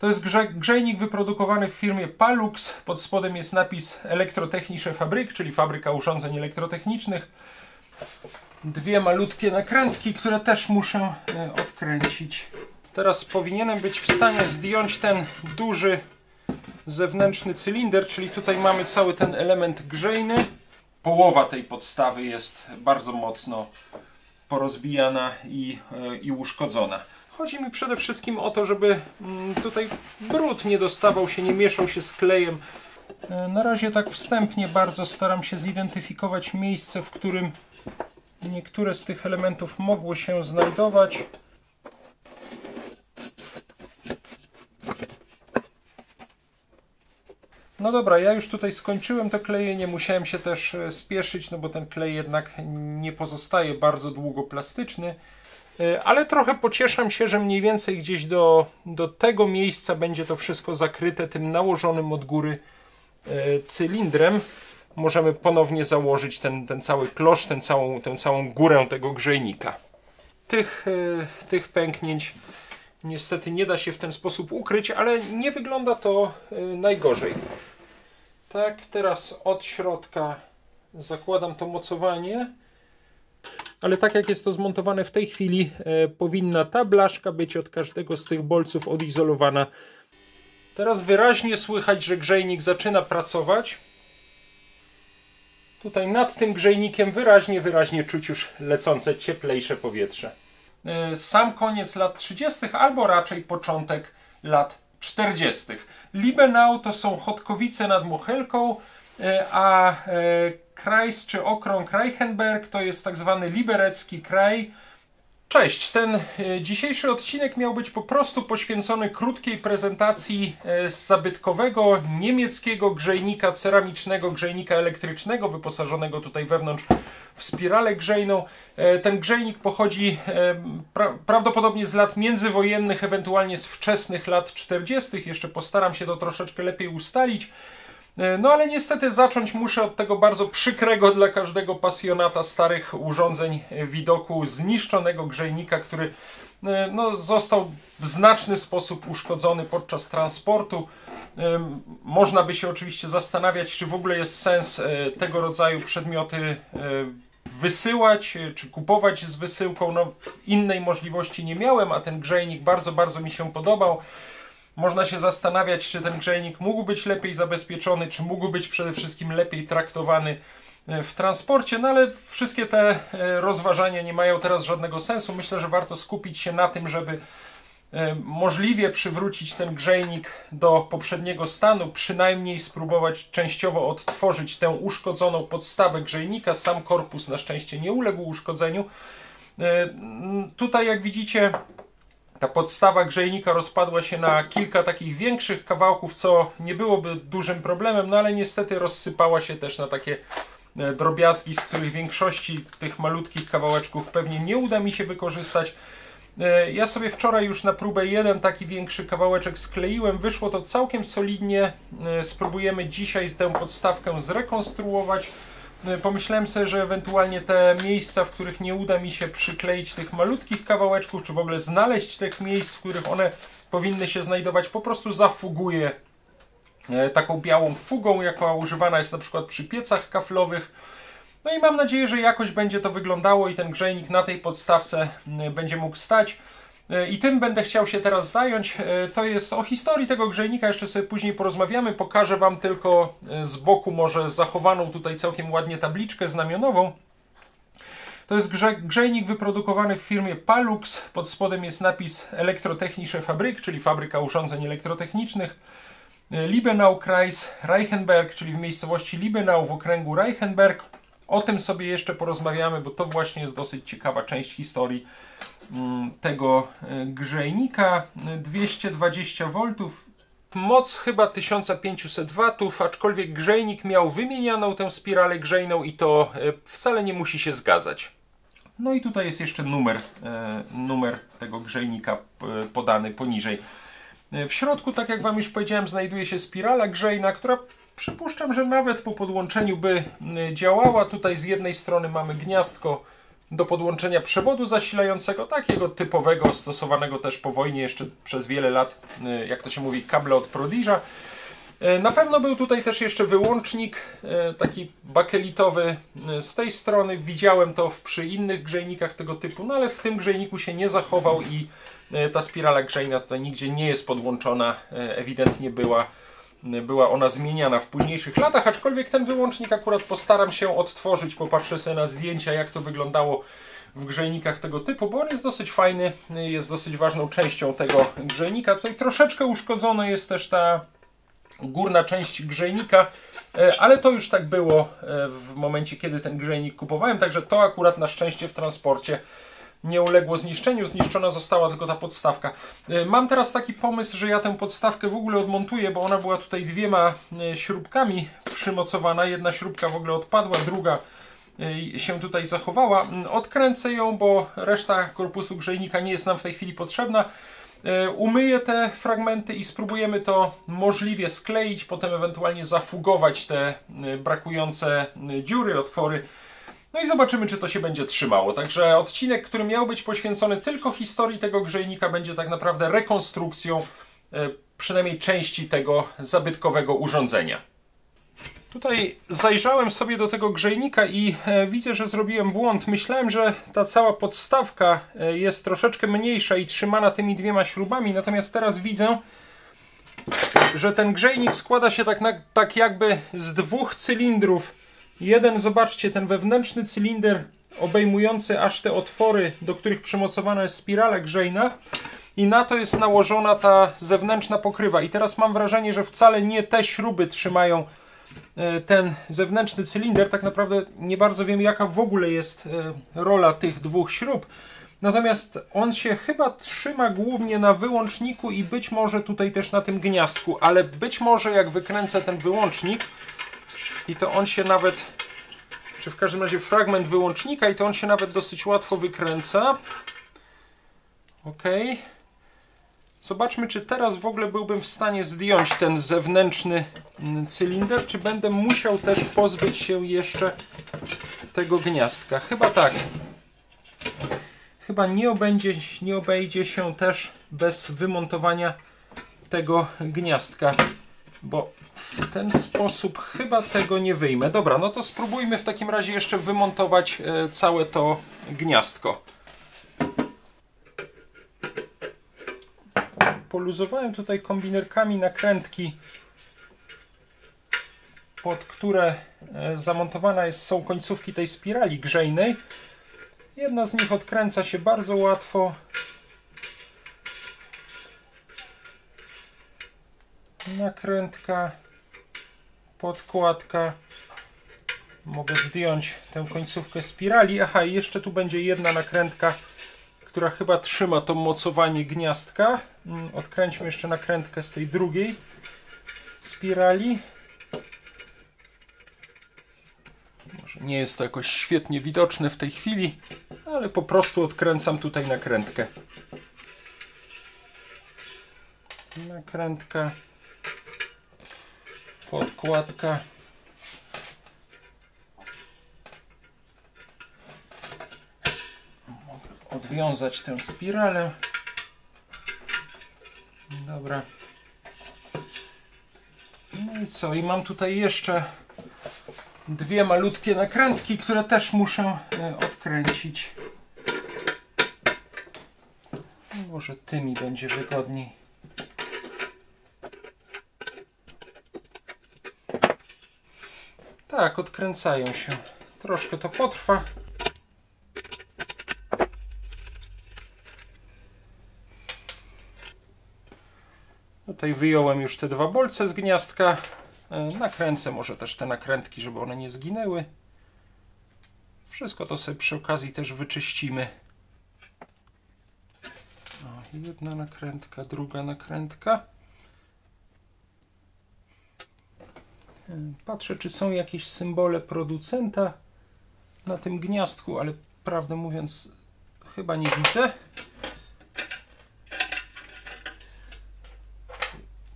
To jest grzejnik wyprodukowany w firmie Palux. Pod spodem jest napis Elektrotechnische Fabrik, czyli fabryka urządzeń elektrotechnicznych. Dwie malutkie nakrętki, które też muszę odkręcić. Teraz powinienem być w stanie zdjąć ten duży zewnętrzny cylinder, czyli tutaj mamy cały ten element grzejny. Połowa tej podstawy jest bardzo mocno porozbijana i uszkodzona. Chodzi mi przede wszystkim o to, żeby tutaj brud nie dostawał się, nie mieszał się z klejem. Na razie tak wstępnie bardzo staram się zidentyfikować miejsce, w którym niektóre z tych elementów mogły się znajdować. No dobra, ja już tutaj skończyłem to klejenie, musiałem się też spieszyć, no bo ten klej jednak nie pozostaje bardzo długo plastyczny. Ale trochę pocieszam się, że mniej więcej gdzieś do tego miejsca będzie to wszystko zakryte tym nałożonym od góry cylindrem. Możemy ponownie założyć ten cały klosz, tę całą górę tego grzejnika. Tych pęknięć niestety nie da się w ten sposób ukryć, ale nie wygląda to najgorzej. Tak, teraz od środka zakładam to mocowanie. Ale tak jak jest to zmontowane w tej chwili, powinna ta blaszka być od każdego z tych bolców odizolowana. Teraz wyraźnie słychać, że grzejnik zaczyna pracować. Tutaj nad tym grzejnikiem wyraźnie czuć już lecące cieplejsze powietrze. Sam koniec lat 30. albo raczej początek lat 40. Liebenau to są Chodkowice nad Mochelką, a Kreis czy okrąg Reichenberg to jest tak zwany liberecki kraj. Cześć, ten dzisiejszy odcinek miał być po prostu poświęcony krótkiej prezentacji z zabytkowego niemieckiego grzejnika ceramicznego, grzejnika elektrycznego, wyposażonego tutaj wewnątrz w spiralę grzejną. Ten grzejnik pochodzi prawdopodobnie z lat międzywojennych, ewentualnie z wczesnych lat 40. Jeszcze postaram się to troszeczkę lepiej ustalić. No ale niestety zacząć muszę od tego bardzo przykrego dla każdego pasjonata starych urządzeń widoku zniszczonego grzejnika, który został w znaczny sposób uszkodzony podczas transportu. Można by się oczywiście zastanawiać, czy w ogóle jest sens tego rodzaju przedmioty wysyłać, czy kupować z wysyłką. No, innej możliwości nie miałem, a ten grzejnik bardzo mi się podobał. Można się zastanawiać, czy ten grzejnik mógł być lepiej zabezpieczony, czy mógł być przede wszystkim lepiej traktowany w transporcie, no ale wszystkie te rozważania nie mają teraz żadnego sensu. Myślę, że warto skupić się na tym, żeby możliwie przywrócić ten grzejnik do poprzedniego stanu, przynajmniej spróbować częściowo odtworzyć tę uszkodzoną podstawę grzejnika. Sam korpus na szczęście nie uległ uszkodzeniu. Tutaj, jak widzicie, ta podstawa grzejnika rozpadła się na kilka takich większych kawałków, co nie byłoby dużym problemem, no ale niestety rozsypała się też na takie drobiazgi, z których większości tych malutkich kawałeczków pewnie nie uda mi się wykorzystać. Ja sobie wczoraj już na próbę jeden taki większy kawałeczek skleiłem, wyszło to całkiem solidnie. Spróbujemy dzisiaj tę podstawkę zrekonstruować. Pomyślałem sobie, że ewentualnie te miejsca, w których nie uda mi się przykleić tych malutkich kawałeczków, czy w ogóle znaleźć tych miejsc, w których one powinny się znajdować, po prostu zafuguję taką białą fugą, jaka używana jest na przykład przy piecach kaflowych. No i mam nadzieję, że jakoś będzie to wyglądało i ten grzejnik na tej podstawce będzie mógł stać. I tym będę chciał się teraz zająć. To jest o historii tego grzejnika, jeszcze sobie później porozmawiamy. Pokażę Wam tylko z boku może zachowaną tutaj całkiem ładnie tabliczkę znamionową. To jest grzejnik wyprodukowany w firmie Palux. Pod spodem jest napis Elektrotechnische Fabrik, czyli fabryka urządzeń elektrotechnicznych. Liebenau Kreis Reichenberg, czyli w miejscowości Liebenau w okręgu Reichenberg. O tym sobie jeszcze porozmawiamy, bo to właśnie jest dosyć ciekawa część historii tego grzejnika. 220 V, moc chyba 1500 W, aczkolwiek grzejnik miał wymienianą tę spiralę grzejną i to wcale nie musi się zgadzać. No i tutaj jest jeszcze numer tego grzejnika podany poniżej. W środku, tak jak Wam już powiedziałem, znajduje się spirala grzejna, która przypuszczam, że nawet po podłączeniu by działała. Tutaj z jednej strony mamy gniazdko do podłączenia przewodu zasilającego, takiego typowego, stosowanego też po wojnie jeszcze przez wiele lat, jak to się mówi, kable od Prodige'a. Na pewno był tutaj też jeszcze wyłącznik taki bakelitowy z tej strony. Widziałem to przy innych grzejnikach tego typu, no ale w tym grzejniku się nie zachował i ta spirala grzejna tutaj nigdzie nie jest podłączona. Ewidentnie była ona zmieniana w późniejszych latach, aczkolwiek ten wyłącznik akurat postaram się odtworzyć, popatrzę sobie na zdjęcia, jak to wyglądało w grzejnikach tego typu, bo on jest dosyć fajny, jest dosyć ważną częścią tego grzejnika. Tutaj troszeczkę uszkodzona jest też ta górna część grzejnika, ale to już tak było w momencie, kiedy ten grzejnik kupowałem, także to akurat na szczęście w transporcie nie uległo zniszczeniu, zniszczona została tylko ta podstawka. Mam teraz taki pomysł, że ja tę podstawkę w ogóle odmontuję, bo ona była tutaj dwiema śrubkami przymocowana. Jedna śrubka w ogóle odpadła, druga się tutaj zachowała. Odkręcę ją, bo reszta korpusu grzejnika nie jest nam w tej chwili potrzebna. Umyję te fragmenty i spróbujemy to możliwie skleić, potem ewentualnie zafugować te brakujące dziury, otwory. No i zobaczymy, czy to się będzie trzymało. Także odcinek, który miał być poświęcony tylko historii tego grzejnika, będzie tak naprawdę rekonstrukcją przynajmniej części tego zabytkowego urządzenia. Tutaj zajrzałem sobie do tego grzejnika i widzę, że zrobiłem błąd. Myślałem, że ta cała podstawka jest troszeczkę mniejsza i trzymana tymi dwiema śrubami, natomiast teraz widzę, że ten grzejnik składa się tak jakby z dwóch cylindrów. Jeden, zobaczcie, ten wewnętrzny cylinder obejmujący aż te otwory, do których przymocowana jest spirala grzejna, i na to jest nałożona ta zewnętrzna pokrywa. I teraz mam wrażenie, że wcale nie te śruby trzymają ten zewnętrzny cylinder. Tak naprawdę nie bardzo wiem, jaka w ogóle jest rola tych dwóch śrub. Natomiast on się chyba trzyma głównie na wyłączniku i być może tutaj też na tym gniazdku, ale być może jak wykręcę ten wyłącznik i to on się nawet, czy w każdym razie fragment wyłącznika, i to on się nawet dosyć łatwo wykręca. Ok. Zobaczmy, czy teraz w ogóle byłbym w stanie zdjąć ten zewnętrzny cylinder, czy będę musiał też pozbyć się jeszcze tego gniazdka. Chyba tak. Chyba nie obejdzie się też bez wymontowania tego gniazdka, bo w ten sposób chyba tego nie wyjmę. Dobra, no to spróbujmy w takim razie jeszcze wymontować całe to gniazdko. Poluzowałem tutaj kombinerkami nakrętki, pod które zamontowane są końcówki tej spirali grzejnej. Jedna z nich odkręca się bardzo łatwo. Nakrętka, podkładka. Mogę zdjąć tę końcówkę spirali. Aha, i jeszcze tu będzie jedna nakrętka, która chyba trzyma to mocowanie gniazdka. Odkręćmy jeszcze nakrętkę z tej drugiej spirali. Może nie jest to jakoś świetnie widoczne w tej chwili, ale po prostu odkręcam tutaj nakrętkę. Nakrętka, podkładka. Mogę odwiązać tę spiralę. Dobra. No i co? I mam tutaj jeszcze dwie malutkie nakrętki, które też muszę odkręcić. Może tymi będzie wygodniej. Tak, odkręcają się. Troszkę to potrwa. Tutaj wyjąłem już te dwa bolce z gniazdka. Nakręcę może też te nakrętki, żeby one nie zginęły. Wszystko to sobie przy okazji też wyczyścimy. O, jedna nakrętka, druga nakrętka. Patrzę, czy są jakieś symbole producenta na tym gniazdku, ale prawdę mówiąc chyba nie widzę.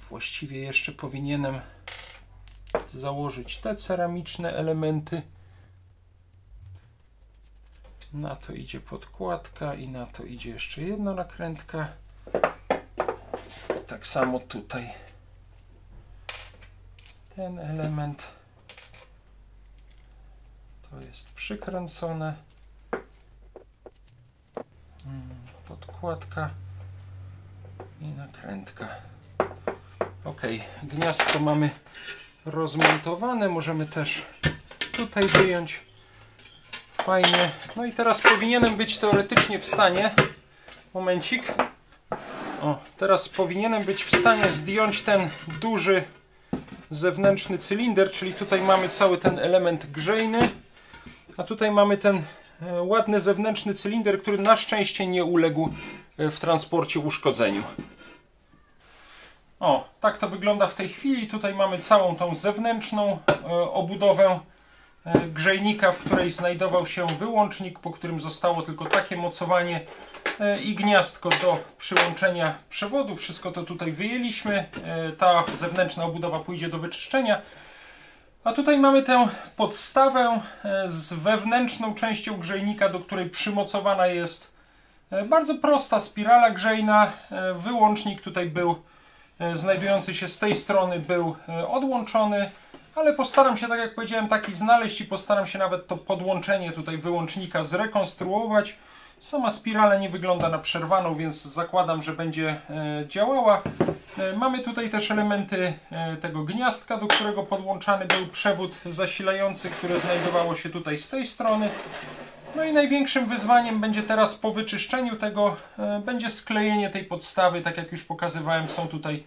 Właściwie jeszcze powinienem założyć te ceramiczne elementy. Na to idzie podkładka i na to idzie jeszcze jedna nakrętka. Tak samo tutaj. Ten element to jest przykręcone. Podkładka i nakrętka. Ok, gniazdko mamy rozmontowane. Możemy też tutaj wyjąć. Fajnie. No i teraz powinienem być teoretycznie w stanie. Momencik. O, teraz powinienem być w stanie zdjąć ten duży zewnętrzny cylinder, czyli tutaj mamy cały ten element grzejny, a tutaj mamy ten ładny zewnętrzny cylinder, który na szczęście nie uległ w transporcie uszkodzeniu. O, tak to wygląda w tej chwili. Tutaj mamy całą tą zewnętrzną obudowę grzejnika, w której znajdował się wyłącznik, po którym zostało tylko takie mocowanie i gniazdko do przyłączenia przewodu. Wszystko to tutaj wyjęliśmy. Ta zewnętrzna obudowa pójdzie do wyczyszczenia. A tutaj mamy tę podstawę z wewnętrzną częścią grzejnika, do której przymocowana jest bardzo prosta spirala grzejna. Wyłącznik tutaj był znajdujący się z tej strony był odłączony, ale postaram się, tak jak powiedziałem, taki znaleźć i postaram się nawet to podłączenie tutaj wyłącznika zrekonstruować. Sama spirala nie wygląda na przerwaną, więc zakładam, że będzie działała. Mamy tutaj też elementy tego gniazdka, do którego podłączany był przewód zasilający, które znajdowało się tutaj z tej strony. No i największym wyzwaniem będzie teraz po wyczyszczeniu tego, będzie sklejenie tej podstawy. Tak jak już pokazywałem, są tutaj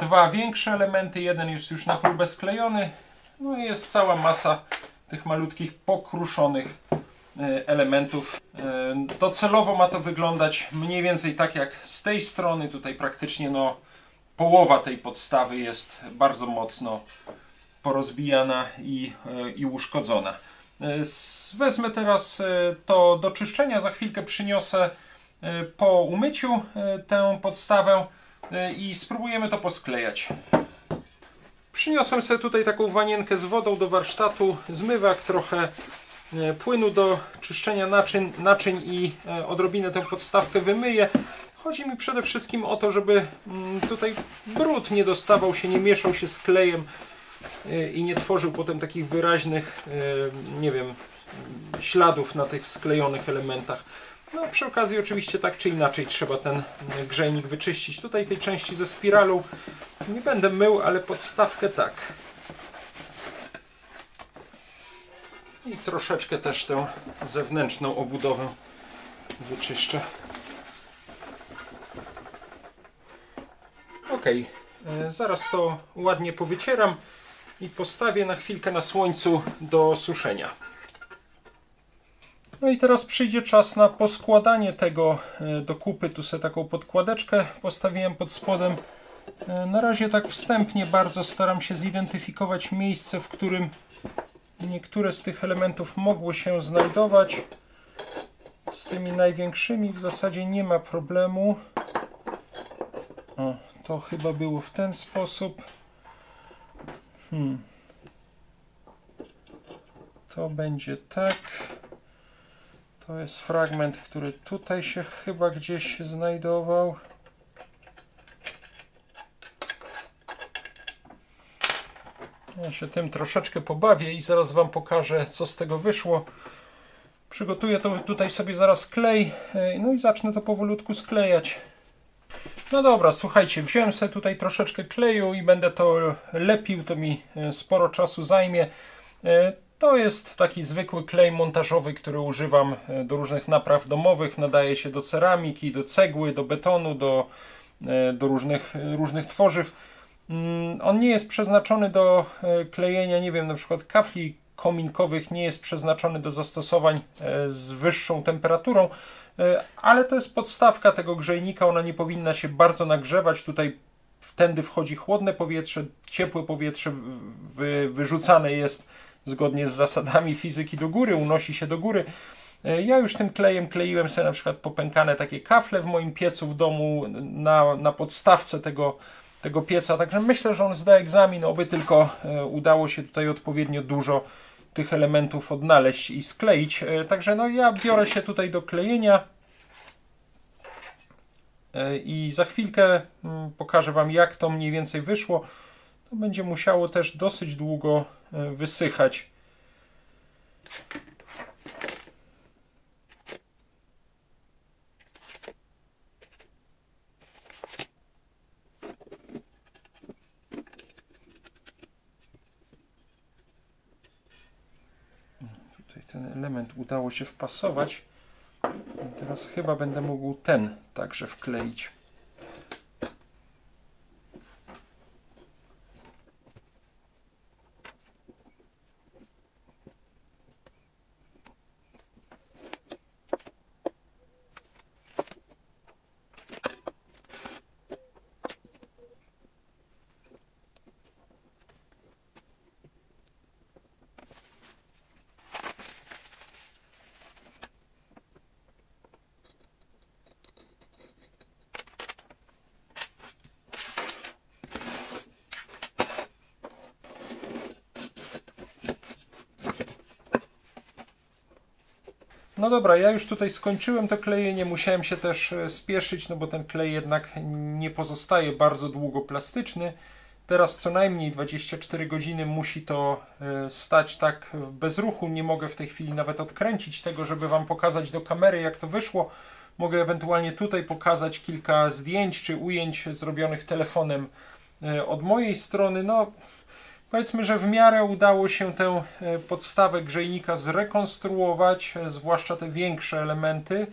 dwa większe elementy, jeden jest już na próbę sklejony. No i jest cała masa tych malutkich pokruszonych elementów. Docelowo ma to wyglądać mniej więcej tak jak z tej strony. Tutaj praktycznie połowa tej podstawy jest bardzo mocno porozbijana i uszkodzona. Wezmę teraz to do czyszczenia, za chwilkę przyniosę po umyciu tę podstawę i spróbujemy to posklejać. Przyniosłem sobie tutaj taką wanienkę z wodą do warsztatu, zmywak, trochę płynu do czyszczenia naczyń i odrobinę tę podstawkę wymyję. Chodzi mi przede wszystkim o to, żeby tutaj brud nie dostawał się, nie mieszał się z klejem i nie tworzył potem takich wyraźnych, nie wiem, śladów na tych sklejonych elementach. No przy okazji oczywiście tak czy inaczej trzeba ten grzejnik wyczyścić. Tutaj tej części ze spiralą nie będę mył, ale podstawkę tak. I troszeczkę też tę zewnętrzną obudowę wyczyszczę. Ok, zaraz to ładnie powycieram i postawię na chwilkę na słońcu do suszenia. No i teraz przyjdzie czas na poskładanie tego do kupy. Tu sobie taką podkładeczkę postawiłem pod spodem. Na razie tak wstępnie bardzo staram się zidentyfikować miejsce, w którym niektóre z tych elementów mogło się znajdować. Z tymi największymi w zasadzie nie ma problemu. O, to chyba było w ten sposób. To będzie tak. To jest fragment, który tutaj się chyba gdzieś znajdował. Ja się tym troszeczkę pobawię i zaraz Wam pokażę, co z tego wyszło. Przygotuję to tutaj sobie zaraz klej, no i zacznę to powolutku sklejać. No dobra, słuchajcie, wziąłem sobie tutaj troszeczkę kleju i będę to lepił, to mi sporo czasu zajmie. To jest taki zwykły klej montażowy, który używam do różnych napraw domowych. Nadaje się do ceramiki, do cegły, do betonu, do różnych tworzyw. On nie jest przeznaczony do klejenia, nie wiem, na przykład kafli kominkowych, nie jest przeznaczony do zastosowań z wyższą temperaturą, ale to jest podstawka tego grzejnika, ona nie powinna się bardzo nagrzewać. Tutaj tędy wchodzi chłodne powietrze, ciepłe powietrze wyrzucane jest zgodnie z zasadami fizyki do góry, unosi się do góry. Ja już tym klejem kleiłem sobie na przykład popękane takie kafle w moim piecu w domu na podstawce tego pieca, także myślę, że on zda egzamin, oby tylko udało się tutaj odpowiednio dużo tych elementów odnaleźć i skleić. Także no ja biorę się tutaj do klejenia i za chwilkę pokażę Wam, jak to mniej więcej wyszło. To będzie musiało też dosyć długo wysychać. Tutaj ten element udało się wpasować. Teraz chyba będę mógł ten także wkleić. No dobra, ja już tutaj skończyłem to klejenie, musiałem się też spieszyć, no bo ten klej jednak nie pozostaje bardzo długo plastyczny. Teraz co najmniej 24 godziny musi to stać tak bez ruchu, nie mogę w tej chwili nawet odkręcić tego, żeby Wam pokazać do kamery, jak to wyszło. Mogę ewentualnie tutaj pokazać kilka zdjęć czy ujęć zrobionych telefonem od mojej strony. No, powiedzmy, że w miarę udało się tę podstawę grzejnika zrekonstruować, zwłaszcza te większe elementy.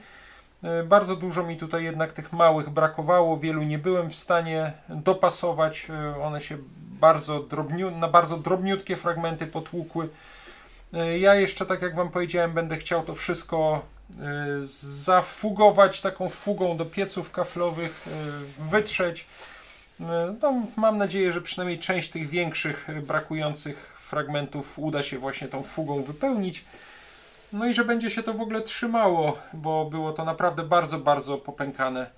Bardzo dużo mi tutaj jednak tych małych brakowało, wielu nie byłem w stanie dopasować. One się na bardzo drobniutkie fragmenty potłukły. Ja jeszcze, tak jak Wam powiedziałem, będę chciał to wszystko zafugować taką fugą do pieców kaflowych, wytrzeć. No, mam nadzieję, że przynajmniej część tych większych brakujących fragmentów uda się właśnie tą fugą wypełnić. No i że będzie się to w ogóle trzymało, bo było to naprawdę bardzo, bardzo popękane.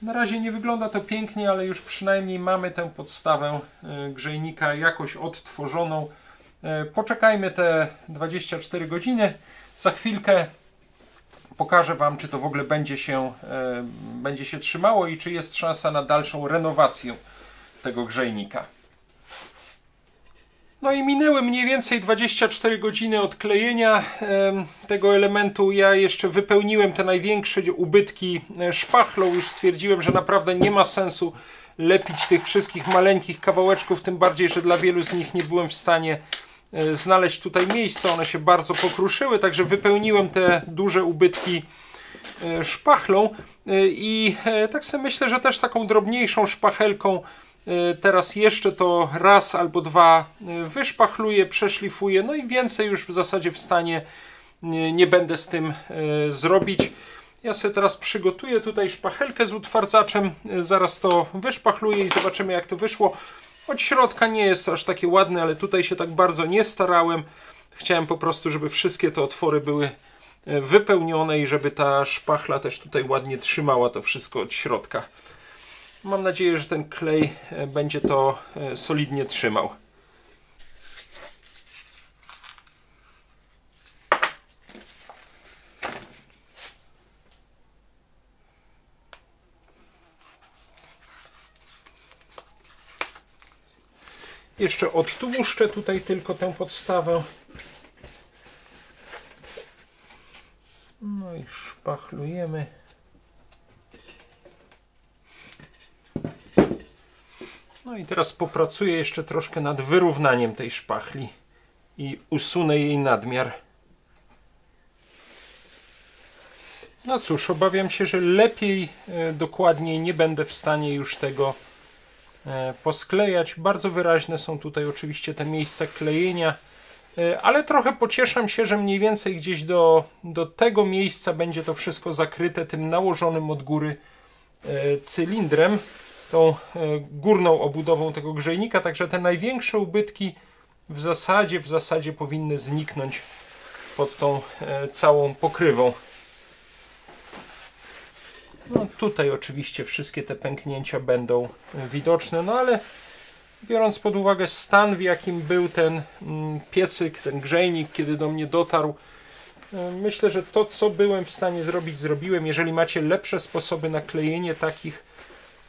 Na razie nie wygląda to pięknie, ale już przynajmniej mamy tę podstawę grzejnika jakoś odtworzoną. Poczekajmy te 24 godziny. Za chwilkę pokażę Wam, czy to w ogóle będzie się trzymało i czy jest szansa na dalszą renowację tego grzejnika. No i minęły mniej więcej 24 godziny od klejenia tego elementu. Ja jeszcze wypełniłem te największe ubytki szpachlą. Już stwierdziłem, że naprawdę nie ma sensu lepić tych wszystkich maleńkich kawałeczków, tym bardziej, że dla wielu z nich nie byłem w stanie znaleźć tutaj miejsca. One się bardzo pokruszyły, także wypełniłem te duże ubytki szpachlą i tak sobie myślę, że też taką drobniejszą szpachelką teraz jeszcze to raz albo dwa wyszpachluję, przeszlifuję, no i więcej już w zasadzie w stanie nie będę z tym zrobić. Ja sobie teraz przygotuję tutaj szpachelkę z utwardzaczem, zaraz to wyszpachluję i zobaczymy, jak to wyszło. Od środka nie jest to aż takie ładne, ale tutaj się tak bardzo nie starałem. Chciałem po prostu, żeby wszystkie te otwory były wypełnione i żeby ta szpachla też tutaj ładnie trzymała to wszystko od środka. Mam nadzieję, że ten klej będzie to solidnie trzymał. Jeszcze odtłuszczę tutaj tylko tę podstawę. No i szpachlujemy. No i teraz popracuję jeszcze troszkę nad wyrównaniem tej szpachli i usunę jej nadmiar. No cóż, obawiam się, że lepiej, dokładniej nie będę w stanie już tego posklejać. Bardzo wyraźne są tutaj oczywiście te miejsca klejenia, ale trochę pocieszam się, że mniej więcej gdzieś do tego miejsca będzie to wszystko zakryte tym nałożonym od góry cylindrem, tą górną obudową tego grzejnika, także te największe ubytki w zasadzie powinny zniknąć pod tą całą pokrywą. No tutaj oczywiście wszystkie te pęknięcia będą widoczne, no ale Biorąc pod uwagę stan, w jakim był ten piecyk, ten grzejnik, kiedy do mnie dotarł, myślę, że to, co byłem w stanie zrobić, zrobiłem. Jeżeli macie lepsze sposoby na klejenie takich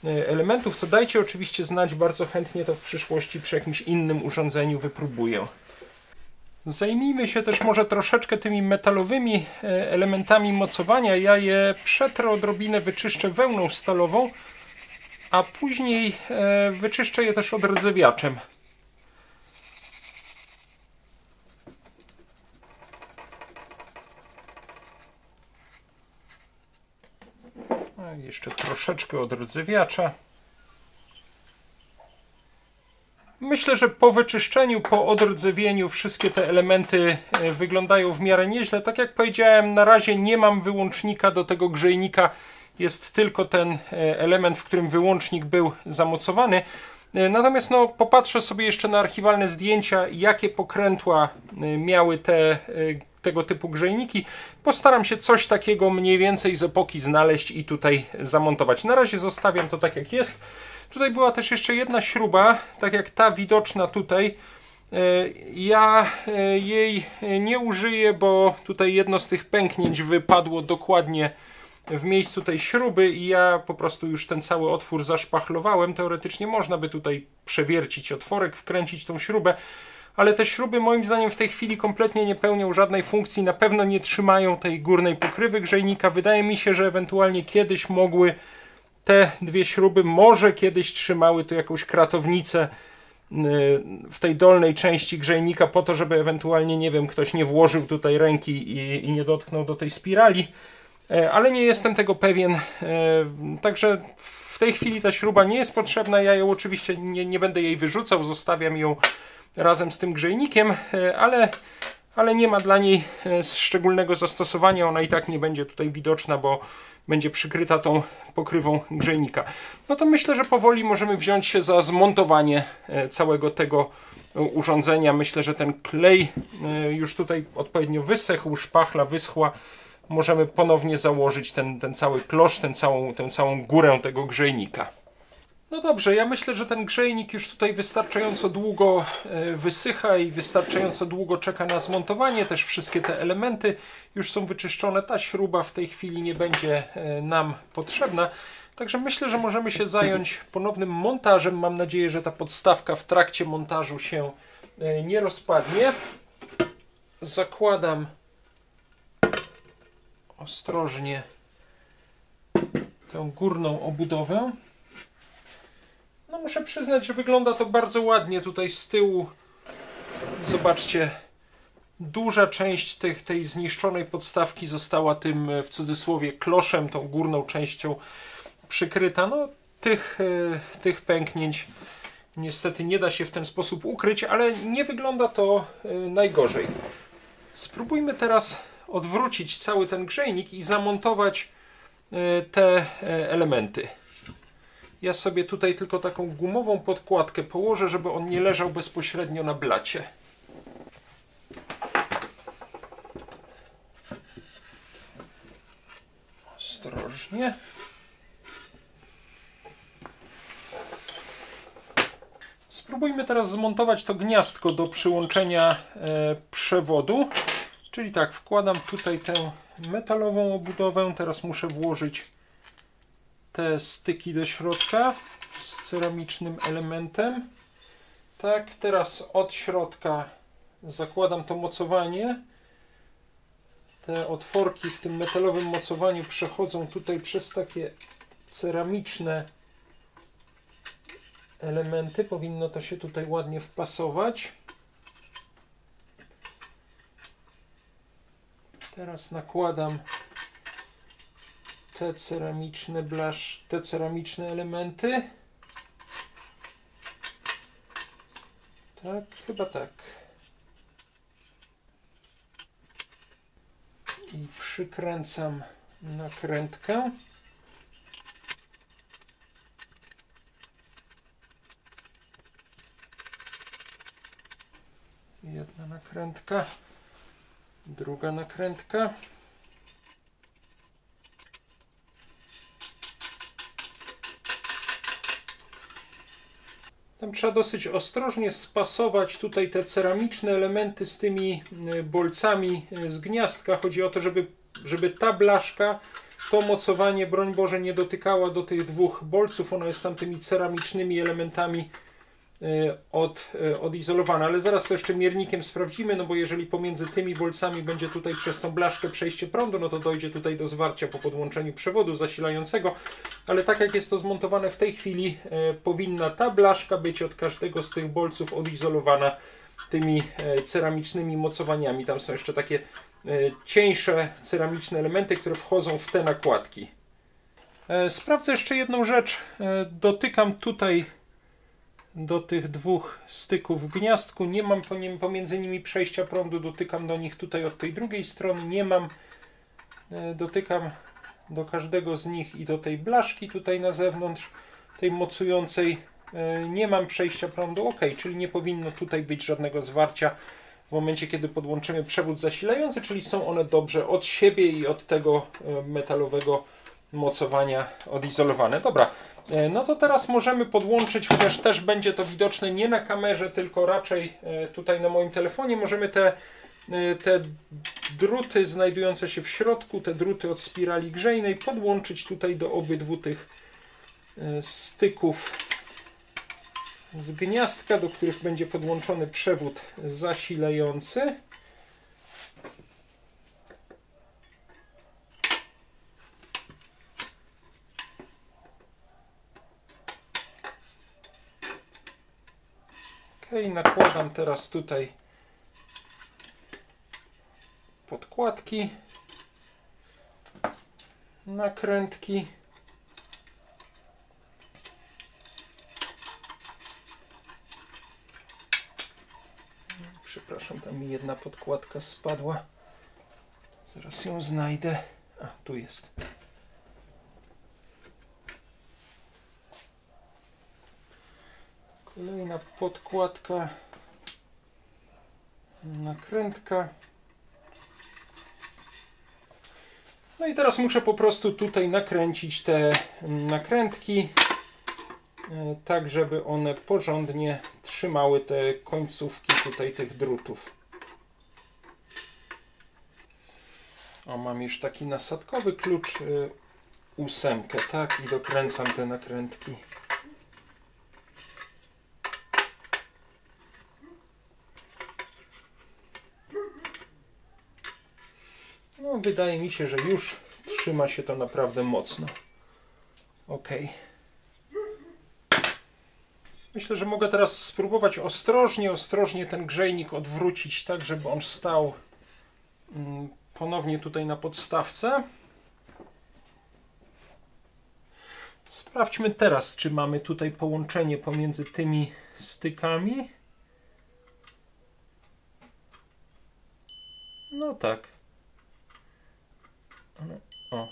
elementów, to dajcie oczywiście znać, bardzo chętnie to w przyszłości przy jakimś innym urządzeniu wypróbuję. Zajmijmy się też może troszeczkę tymi metalowymi elementami mocowania. Ja je przetrę odrobinę, wyczyszczę wełną stalową, a później wyczyszczę je też odrdzewiaczem. Jeszcze troszeczkę odrdzewiacza. Myślę, że po wyczyszczeniu, po odrdzewieniu wszystkie te elementy wyglądają w miarę nieźle. Tak jak powiedziałem, na razie nie mam wyłącznika do tego grzejnika. Jest tylko ten element, w którym wyłącznik był zamocowany. Natomiast no, popatrzę sobie jeszcze na archiwalne zdjęcia, jakie pokrętła miały tego typu grzejniki. Postaram się coś takiego mniej więcej z epoki znaleźć i tutaj zamontować. Na razie zostawiam to tak, jak jest. Tutaj była też jeszcze jedna śruba, tak jak ta widoczna tutaj. Ja jej nie użyję, bo tutaj jedno z tych pęknięć wypadło dokładnie w miejscu tej śruby i ja po prostu już ten cały otwór zaszpachlowałem. Teoretycznie można by tutaj przewiercić otworek, wkręcić tą śrubę, ale te śruby moim zdaniem w tej chwili kompletnie nie pełnią żadnej funkcji, na pewno nie trzymają tej górnej pokrywy grzejnika. Wydaje mi się, że ewentualnie kiedyś mogły te dwie śruby, może kiedyś trzymały tu jakąś kratownicę w tej dolnej części grzejnika po to, żeby ewentualnie, nie wiem, ktoś nie włożył tutaj ręki i nie dotknął do tej spirali, ale nie jestem tego pewien, także w tej chwili ta śruba nie jest potrzebna. Ja ją oczywiście nie będę jej wyrzucał, zostawiam ją razem z tym grzejnikiem, ale nie ma dla niej szczególnego zastosowania. Ona i tak nie będzie tutaj widoczna, bo będzie przykryta tą pokrywą grzejnika. No to myślę, że powoli możemy wziąć się za zmontowanie całego tego urządzenia. Myślę, że ten klej już tutaj odpowiednio wysechł, szpachla wyschła. Możemy ponownie założyć ten cały klosz, tę całą górę tego grzejnika. No dobrze, ja myślę, że ten grzejnik już tutaj wystarczająco długo wysycha i wystarczająco długo czeka na zmontowanie. Też wszystkie te elementy już są wyczyszczone. Ta śruba w tej chwili nie będzie nam potrzebna. Także myślę, że możemy się zająć ponownym montażem. Mam nadzieję, że ta podstawka w trakcie montażu się nie rozpadnie. Zakładam ostrożnie tę górną obudowę. No muszę przyznać, że wygląda to bardzo ładnie tutaj z tyłu. Zobaczcie, duża część tej zniszczonej podstawki została tym, w cudzysłowie, kloszem, tą górną częścią przykryta. No tych pęknięć niestety nie da się w ten sposób ukryć, ale nie wygląda to najgorzej. Spróbujmy teraz odwrócić cały ten grzejnik i zamontować te elementy. Ja sobie tutaj tylko taką gumową podkładkę położę, żeby on nie leżał bezpośrednio na blacie. Ostrożnie. Spróbujmy teraz zmontować to gniazdko do przyłączenia przewodu. Czyli tak, wkładam tutaj tę metalową obudowę. Teraz muszę włożyć te styki do środka z ceramicznym elementem. Tak, teraz od środka zakładam to mocowanie. Te otworki w tym metalowym mocowaniu przechodzą tutaj przez takie ceramiczne elementy. Powinno to się tutaj ładnie wpasować. Teraz nakładam te ceramiczne elementy. Tak, chyba tak. I przykręcam nakrętkę. Jedna nakrętka, druga nakrętka. Tam trzeba dosyć ostrożnie spasować tutaj te ceramiczne elementy z tymi bolcami z gniazdka. Chodzi o to, żeby ta blaszka, to mocowanie, broń Boże, nie dotykała do tych dwóch bolców. Ona jest tam tymi ceramicznymi elementami odizolowana. Ale zaraz to jeszcze miernikiem sprawdzimy, no bo jeżeli pomiędzy tymi bolcami będzie tutaj przez tą blaszkę przejście prądu, no to dojdzie tutaj do zwarcia po podłączeniu przewodu zasilającego. Ale tak jak jest to zmontowane w tej chwili, powinna ta blaszka być od każdego z tych bolców odizolowana tymi ceramicznymi mocowaniami. Tam są jeszcze takie cieńsze ceramiczne elementy, które wchodzą w te nakładki. Sprawdzę jeszcze jedną rzecz. Dotykam tutaj do tych dwóch styków w gniazdku. Nie mam pomiędzy nimi przejścia prądu. Dotykam do nich tutaj od tej drugiej strony. Nie mam. Dotykam do każdego z nich i do tej blaszki tutaj na zewnątrz, tej mocującej. Nie mam przejścia prądu. OK, czyli nie powinno tutaj być żadnego zwarcia w momencie, kiedy podłączymy przewód zasilający, czyli są one dobrze od siebie i od tego metalowego mocowania odizolowane. Dobra, no to teraz możemy podłączyć, chociaż też będzie to widoczne nie na kamerze, tylko raczej tutaj na moim telefonie. Możemy te druty znajdujące się w środku, te druty od spirali grzejnej podłączyć tutaj do obydwu tych styków z gniazdka, do których będzie podłączony przewód zasilający. OK, nakładam teraz tutaj podkładki, nakrętki. Przepraszam, tam mi jedna podkładka spadła. Zaraz ją znajdę. A, tu jest. Kolejna podkładka. Nakrętka. No i teraz muszę po prostu tutaj nakręcić te nakrętki, tak żeby one porządnie trzymały te końcówki tutaj tych drutów. O, mam już taki nasadkowy klucz 8, tak, i dokręcam te nakrętki. No, wydaje mi się, że już trzyma się to naprawdę mocno. OK. Myślę, że mogę teraz spróbować ostrożnie ten grzejnik odwrócić tak, żeby on stał ponownie tutaj na podstawce. Sprawdźmy teraz, czy mamy tutaj połączenie pomiędzy tymi stykami. No tak. O.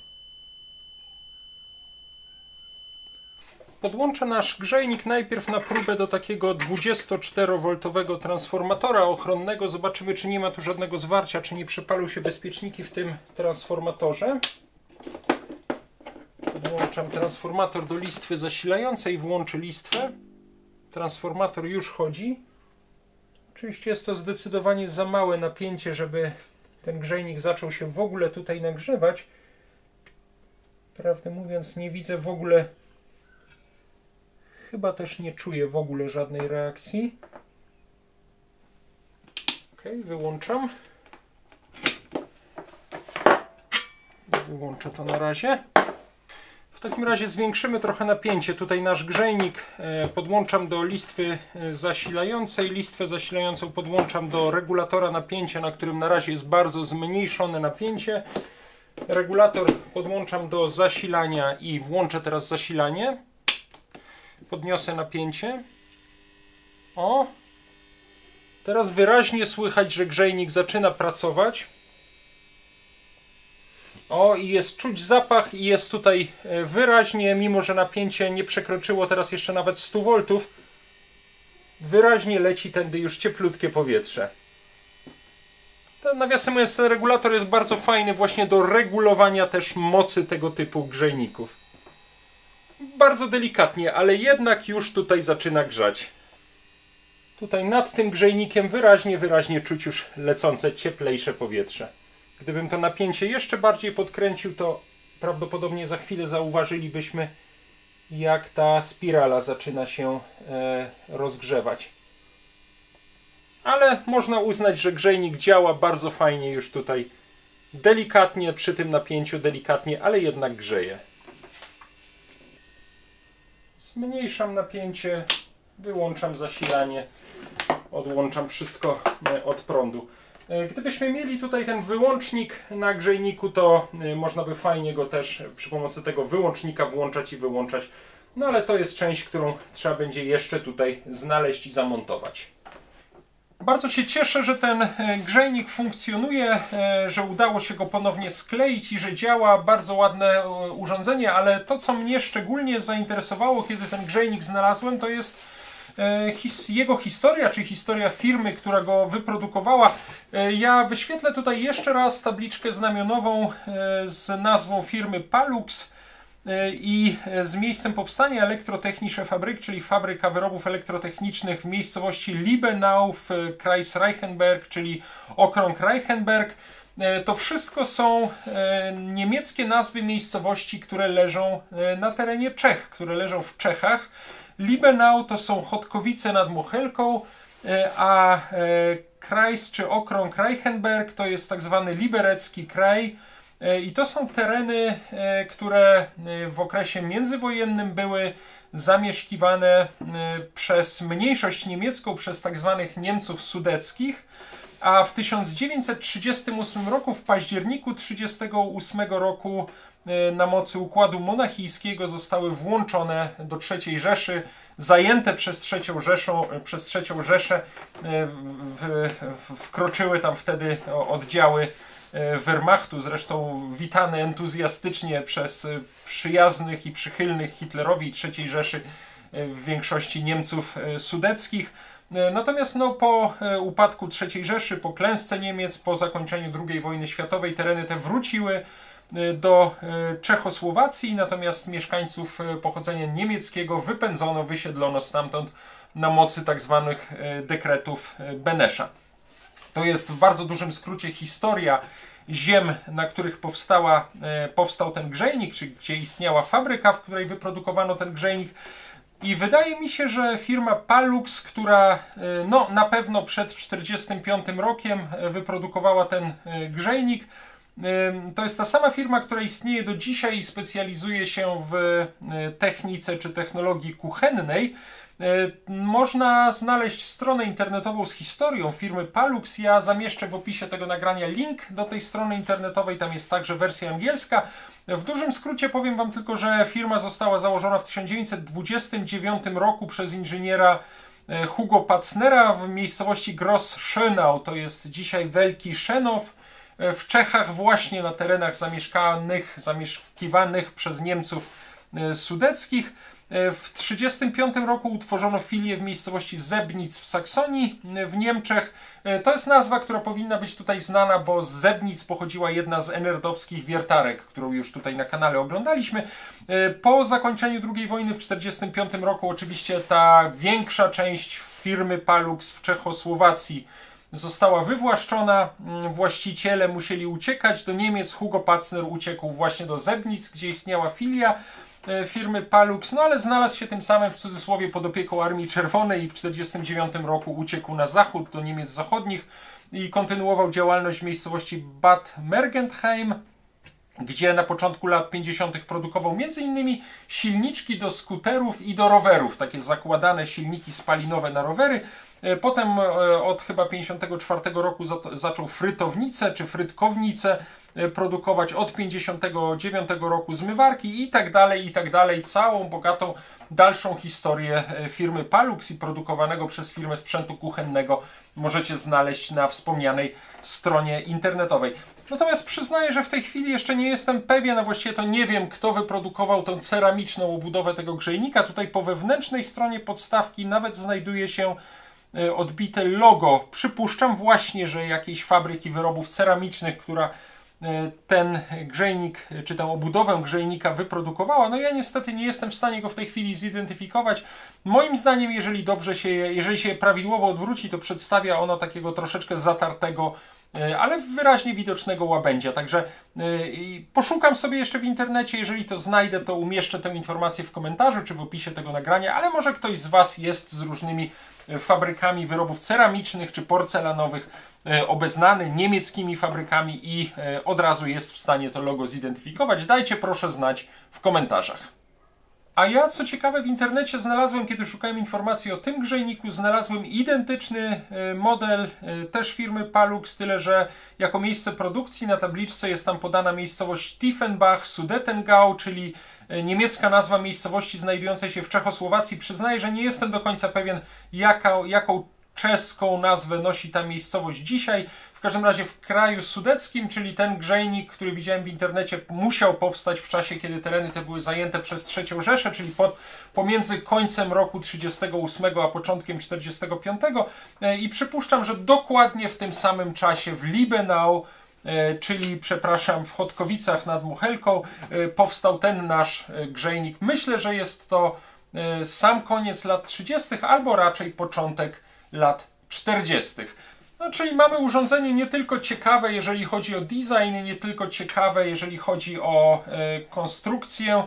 Podłączę nasz grzejnik najpierw na próbę do takiego 24V transformatora ochronnego. Zobaczymy, czy nie ma tu żadnego zwarcia, czy nie przepalą się bezpieczniki w tym transformatorze. Podłączam transformator do listwy zasilającej, włączę listwę. Transformator już chodzi. Oczywiście jest to zdecydowanie za małe napięcie, żeby ten grzejnik zaczął się w ogóle tutaj nagrzewać. Prawdę mówiąc, nie widzę w ogóle, chyba też nie czuję w ogóle żadnej reakcji. OK, wyłączam. Wyłączę to na razie. W takim razie zwiększymy trochę napięcie. Tutaj nasz grzejnik podłączam do listwy zasilającej. Listwę zasilającą podłączam do regulatora napięcia, na którym na razie jest bardzo zmniejszone napięcie. Regulator podłączam do zasilania i włączę teraz zasilanie. Podniosę napięcie. O! Teraz wyraźnie słychać, że grzejnik zaczyna pracować. O, i jest czuć zapach i jest tutaj wyraźnie, mimo że napięcie nie przekroczyło teraz jeszcze nawet 100 V, wyraźnie leci tędy już cieplutkie powietrze. Nawiasem mówiąc, ten regulator jest bardzo fajny właśnie do regulowania też mocy tego typu grzejników. Bardzo delikatnie, ale jednak już tutaj zaczyna grzać. Tutaj nad tym grzejnikiem wyraźnie czuć już lecące cieplejsze powietrze. Gdybym to napięcie jeszcze bardziej podkręcił, to prawdopodobnie za chwilę zauważylibyśmy, jak ta spirala zaczyna się rozgrzewać. Ale można uznać, że grzejnik działa bardzo fajnie już tutaj. Delikatnie, przy tym napięciu delikatnie, ale jednak grzeje. Zmniejszam napięcie, wyłączam zasilanie, odłączam wszystko od prądu. Gdybyśmy mieli tutaj ten wyłącznik na grzejniku, to można by fajnie go też przy pomocy tego wyłącznika włączać i wyłączać. No ale to jest część, którą trzeba będzie jeszcze tutaj znaleźć i zamontować. Bardzo się cieszę, że ten grzejnik funkcjonuje, że udało się go ponownie skleić i że działa. Bardzo ładne urządzenie, ale to, co mnie szczególnie zainteresowało, kiedy ten grzejnik znalazłem, to jest jego historia, czy historia firmy, która go wyprodukowała. Ja wyświetlę tutaj jeszcze raz tabliczkę znamionową z nazwą firmy Palux i z miejscem powstania Elektrotechnische Fabrik, czyli fabryka wyrobów elektrotechnicznych w miejscowości Liebenau w Kreis Reichenberg, czyli okrąg Reichenberg. To wszystko są niemieckie nazwy miejscowości, które leżą na terenie Czech, które leżą w Czechach. Liebenau to są Chodkowice nad Mochelką, a Kreis czy okrąg Reichenberg to jest tak zwany liberecki kraj. I to są tereny, które w okresie międzywojennym były zamieszkiwane przez mniejszość niemiecką, przez tak zwanych Niemców sudeckich, a w 1938 roku, w październiku 1938 roku na mocy układu monachijskiego zostały włączone do III Rzeszy, zajęte przez III Rzeszę, wkroczyły tam wtedy oddziały Wehrmachtu, zresztą witane entuzjastycznie przez przyjaznych i przychylnych Hitlerowi III Rzeszy w większości Niemców sudeckich. Natomiast po upadku III Rzeszy, po klęsce Niemiec, po zakończeniu II wojny światowej tereny te wróciły do Czechosłowacji, natomiast mieszkańców pochodzenia niemieckiego wypędzono, wysiedlono stamtąd na mocy tak zwanych dekretów Benesza. To jest w bardzo dużym skrócie historia ziem, na których powstał ten grzejnik, czy gdzie istniała fabryka, w której wyprodukowano ten grzejnik. I wydaje mi się, że firma Palux, która na pewno przed 1945 rokiem wyprodukowała ten grzejnik, to jest ta sama firma, która istnieje do dzisiaj i specjalizuje się w technice czy technologii kuchennej. Można znaleźć stronę internetową z historią firmy Palux. Ja zamieszczę w opisie tego nagrania link do tej strony internetowej. Tam jest także wersja angielska. W dużym skrócie powiem Wam tylko, że firma została założona w 1929 roku przez inżyniera Hugo Pacnera w miejscowości Gross Schönau. To jest dzisiaj Wielki Szenow w Czechach, właśnie na terenach zamieszkiwanych przez Niemców sudeckich. W 1935 roku utworzono filię w miejscowości Sebnitz w Saksonii w Niemczech. To jest nazwa, która powinna być tutaj znana, bo z Sebnitz pochodziła jedna z enerdowskich wiertarek, którą już tutaj na kanale oglądaliśmy. Po zakończeniu II wojny w 1945 roku oczywiście ta większa część firmy Palux w Czechosłowacji została wywłaszczona. Właściciele musieli uciekać do Niemiec. Hugo Pacner uciekł właśnie do Sebnitz, gdzie istniała filia firmy Palux, ale znalazł się tym samym w cudzysłowie pod opieką Armii Czerwonej i w 1949 roku uciekł na zachód, do Niemiec zachodnich i kontynuował działalność w miejscowości Bad Mergentheim, gdzie na początku lat 50. produkował m.in. silniczki do skuterów i do rowerów, takie zakładane silniki spalinowe na rowery. Potem od chyba 1954 roku zaczął frytownicę czy frytkownicę produkować, od 1959 roku zmywarki i tak dalej, całą bogatą dalszą historię firmy Palux i produkowanego przez firmę sprzętu kuchennego możecie znaleźć na wspomnianej stronie internetowej. Natomiast przyznaję, że w tej chwili jeszcze nie jestem pewien, a właściwie to nie wiem, kto wyprodukował tą ceramiczną obudowę tego grzejnika. Tutaj po wewnętrznej stronie podstawki nawet znajduje się odbite logo. Przypuszczam właśnie, że jakiejś fabryki wyrobów ceramicznych, która ten grzejnik, czy tę obudowę grzejnika wyprodukowała. No ja niestety nie jestem w stanie go w tej chwili zidentyfikować. Moim zdaniem, jeżeli się prawidłowo odwróci, to przedstawia ono takiego troszeczkę zatartego, ale wyraźnie widocznego łabędzia. Także poszukam sobie jeszcze w internecie, jeżeli to znajdę, to umieszczę tę informację w komentarzu czy w opisie tego nagrania, ale może ktoś z Was jest z różnymi fabrykami wyrobów ceramicznych czy porcelanowych obeznany, niemieckimi fabrykami i od razu jest w stanie to logo zidentyfikować. Dajcie proszę znać w komentarzach. A ja, co ciekawe, w internecie znalazłem, kiedy szukałem informacji o tym grzejniku, znalazłem identyczny model też firmy Palux, tyle że jako miejsce produkcji na tabliczce jest tam podana miejscowość Tiefenbach, Sudetengau, czyli niemiecka nazwa miejscowości znajdującej się w Czechosłowacji. Przyznaję, że nie jestem do końca pewien, jaką czeską nazwę nosi ta miejscowość dzisiaj. W każdym razie w kraju sudeckim, czyli ten grzejnik, który widziałem w internecie, musiał powstać w czasie, kiedy tereny te były zajęte przez III Rzeszę, czyli pomiędzy końcem roku 1938 a początkiem 1945 i przypuszczam, że dokładnie w tym samym czasie w Liebenau, czyli przepraszam, w Chodkowicach nad Mochelką, powstał ten nasz grzejnik. Myślę, że jest to sam koniec lat 30. albo raczej początek lat 40. No, czyli mamy urządzenie nie tylko ciekawe, jeżeli chodzi o design, nie tylko ciekawe, jeżeli chodzi o konstrukcję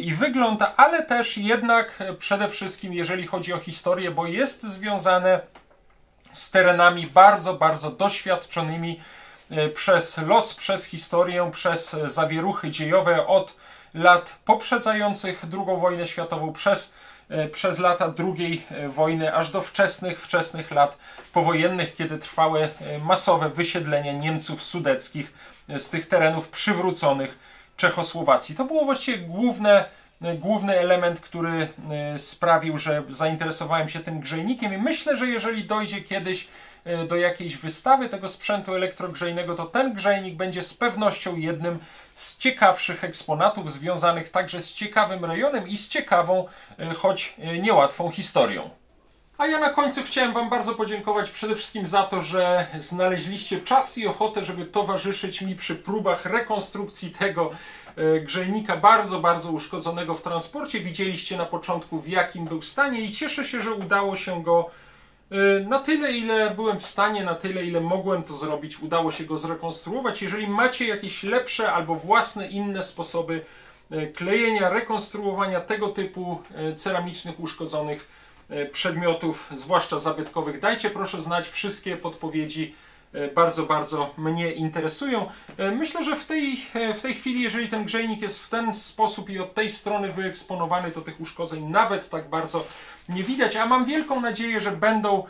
i wygląd, ale też jednak przede wszystkim, jeżeli chodzi o historię, bo jest związane z terenami bardzo, bardzo doświadczonymi przez los, przez historię, przez zawieruchy dziejowe od lat poprzedzających II wojnę światową, przez lata II wojny, aż do wczesnych lat powojennych, kiedy trwały masowe wysiedlenia Niemców sudeckich z tych terenów przywróconych Czechosłowacji. To było właściwie główny element, który sprawił, że zainteresowałem się tym grzejnikiem i myślę, że jeżeli dojdzie kiedyś do jakiejś wystawy tego sprzętu elektrogrzejnego, to ten grzejnik będzie z pewnością jednym z ciekawszych eksponatów związanych także z ciekawym rejonem i z ciekawą, choć niełatwą historią. A ja na końcu chciałem Wam bardzo podziękować przede wszystkim za to, że znaleźliście czas i ochotę, żeby towarzyszyć mi przy próbach rekonstrukcji tego grzejnika bardzo, bardzo uszkodzonego w transporcie. Widzieliście na początku, w jakim był stanie i cieszę się, że udało się go na tyle, ile byłem w stanie, na tyle, ile mogłem to zrobić, udało się go zrekonstruować. Jeżeli macie jakieś lepsze albo własne inne sposoby klejenia, rekonstruowania tego typu ceramicznych, uszkodzonych przedmiotów, zwłaszcza zabytkowych, dajcie proszę znać. Wszystkie podpowiedzi bardzo, bardzo mnie interesują. Myślę, że w tej chwili, jeżeli ten grzejnik jest w ten sposób i od tej strony wyeksponowany, to tych uszkodzeń nawet tak bardzo nie widać, a mam wielką nadzieję, że będą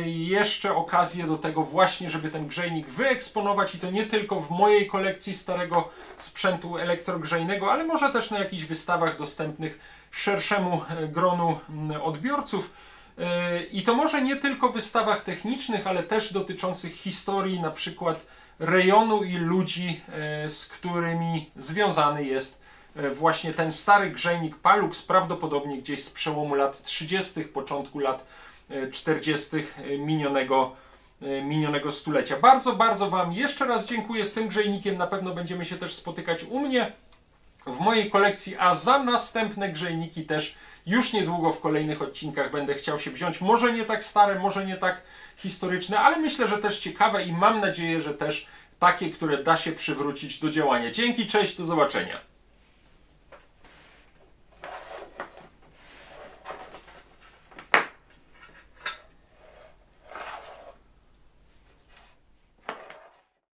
jeszcze okazje do tego właśnie, żeby ten grzejnik wyeksponować i to nie tylko w mojej kolekcji starego sprzętu elektrogrzejnego, ale może też na jakichś wystawach dostępnych szerszemu gronu odbiorców. I to może nie tylko w wystawach technicznych, ale też dotyczących historii, na przykład rejonu i ludzi, z którymi związany jest właśnie ten stary grzejnik Palux, prawdopodobnie gdzieś z przełomu lat 30., początku lat 40. minionego stulecia. Bardzo, bardzo Wam jeszcze raz dziękuję. Z tym grzejnikiem na pewno będziemy się też spotykać u mnie w mojej kolekcji, a za następne grzejniki też już niedługo w kolejnych odcinkach będę chciał się wziąć. Może nie tak stare, może nie tak historyczne, ale myślę, że też ciekawe i mam nadzieję, że też takie, które da się przywrócić do działania. Dzięki, cześć, do zobaczenia.